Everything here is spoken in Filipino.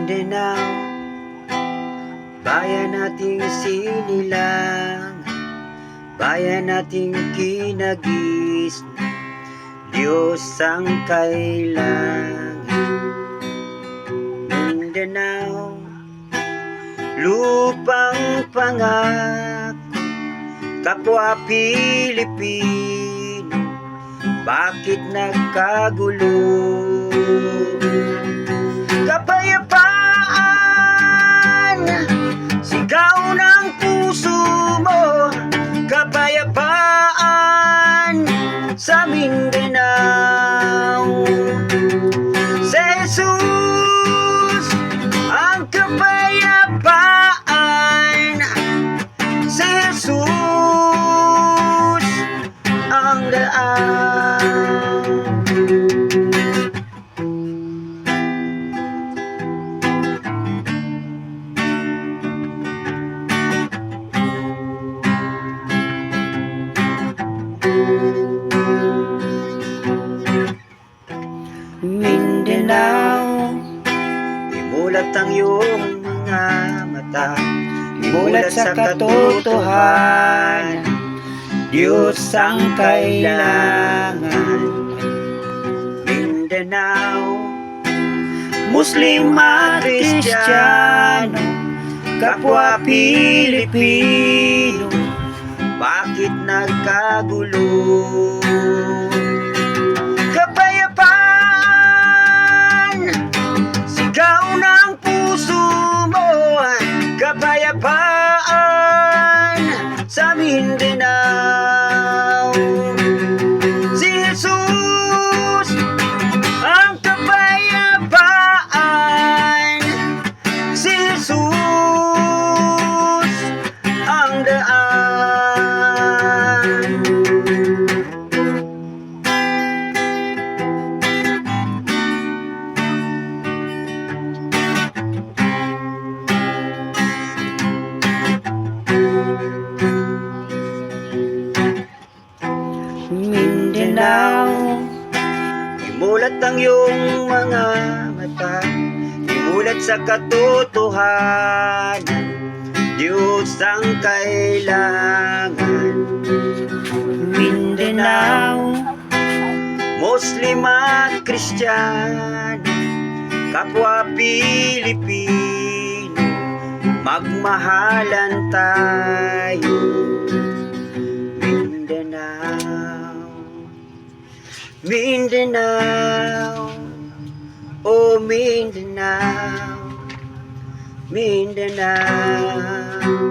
Mindanao, bayan nating sinilang, bayan nating kinagis, Diyos ang kailangan. Mindanao, lupang pangako, kapwa Pilipino, bakit nagkagulo? Kapayapaan, sigaw ng puso mo, kapayapaan sa Mindanao. Si Jesus ang kapayapaan, si Jesus ang daan. Mindanao, imulat ang iyong mga mata, imulat sa katotohanan, Diyos ang kailangan. Mindanao, Muslim at Kristiyano, kapwa Pilipino, bakit nagkagulo? Kapayapaan, sigaw ng puso mo, kapayapaan sa Mindanao. Si Jesus ang kapayapaan, si Jesus ang daan. Mindanao, imulat ang iyong mga mata, imulat sa katotohanan, Diyos ang kailangan. Mindanao, Muslim at Kristiyano, kapwa Pilipino, magmahalan tayo. Mindanao, oh Mindanao, Mindanao.